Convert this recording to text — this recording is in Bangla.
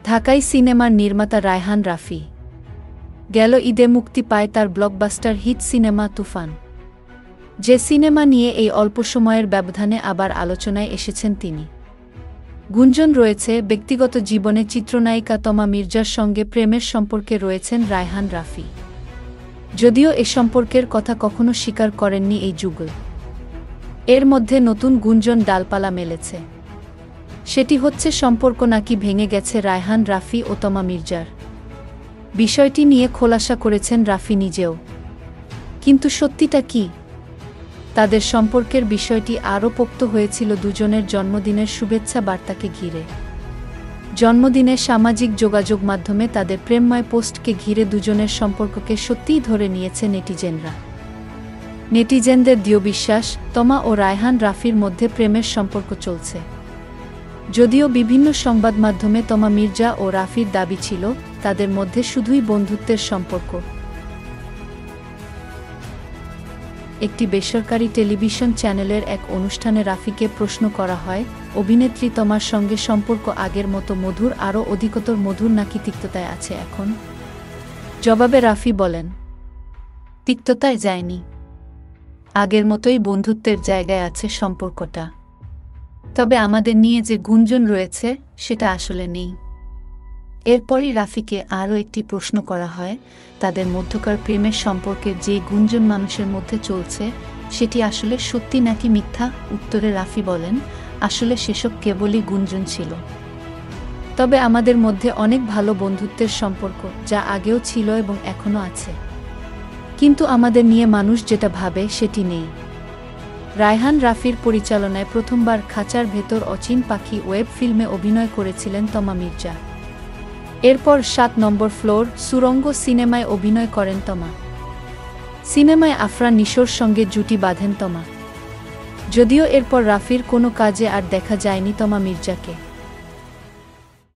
ঢাকাই সিনেমার নির্মাতা রায়হান রাফি। গেল ঈদে মুক্তি পায় তার ব্লকবাস্টার হিট সিনেমা তুফান। যে সিনেমা নিয়ে এই অল্প সময়ের ব্যবধানে আবার আলোচনায় এসেছেন তিনি। গুঞ্জন রয়েছে ব্যক্তিগত জীবনে চিত্রনায়িকা তমা মির্জার সঙ্গে প্রেমের সম্পর্কে রয়েছেন রায়হান রাফি। যদিও এ সম্পর্কের কথা কখনো স্বীকার করেননি এই যুগল। এর মধ্যে নতুন গুঞ্জন ডালপালা মেলেছে। সেটি হচ্ছে সম্পর্ক নাকি ভেঙে গেছে রায়হান রাফি ও তমা মির্জার। বিষয়টি নিয়ে খোলাসা করেছেন রাফি নিজেও। কিন্তু সত্যিটা কি? তাদের সম্পর্কের বিষয়টি আরও পোক্ত হয়েছিল দুজনের জন্মদিনের শুভেচ্ছা বার্তাকে ঘিরে। জন্মদিনে সামাজিক যোগাযোগ মাধ্যমে তাদের প্রেমময় পোস্টকে ঘিরে দুজনের সম্পর্ককে সত্যিই ধরে নিয়েছে নেটিজেনরা। নেটিজেনদের দৃঢ় বিশ্বাস, তমা ও রায়হান রাফির মধ্যে প্রেমের সম্পর্ক চলছে। যদিও বিভিন্ন সংবাদ মাধ্যমে তমা মির্জা ও রাফির দাবি ছিল তাদের মধ্যে শুধুই বন্ধুত্বের সম্পর্ক। একটি বেসরকারি টেলিভিশন চ্যানেলের এক অনুষ্ঠানে রাফিকে প্রশ্ন করা হয়, অভিনেত্রী তমার সঙ্গে সম্পর্ক আগের মতো মধুর, আরও অধিকতর মধুর নাকি তিক্ততায় আছে এখন? জবাবে রাফি বলেন, তিক্ততায় যায়নি, আগের মতোই বন্ধুত্বের জায়গায় আছে সম্পর্কটা। তবে আমাদের নিয়ে যে গুঞ্জন রয়েছে সেটা আসলে নেই। এরপরই রাফিকে আরও একটি প্রশ্ন করা হয়, তাদের মধ্যকার প্রেমের সম্পর্কের যে গুঞ্জন মানুষের মধ্যে চলছে সেটি আসলে সত্যি নাকি মিথ্যা। উত্তরে রাফি বলেন, আসলে সেসব কেবলই গুঞ্জন ছিল। তবে আমাদের মধ্যে অনেক ভালো বন্ধুত্বের সম্পর্ক, যা আগেও ছিল এবং এখনও আছে। কিন্তু আমাদের নিয়ে মানুষ যেটা ভাবে সেটি নেই। রায়হান রাফির পরিচালনায় প্রথমবার খাঁচার ভেতর অচিন পাখি ওয়েব ফিল্মে অভিনয় করেছিলেন তমা মির্জা। এরপর ৭ নম্বর ফ্লোর সুরঙ্গ সিনেমায় অভিনয় করেন তমা। সিনেমায় আফরান নিশোর সঙ্গে জুটি বাঁধেন তমা। যদিও এরপর রাফির কোনো কাজে আর দেখা যায়নি তমা মির্জাকে।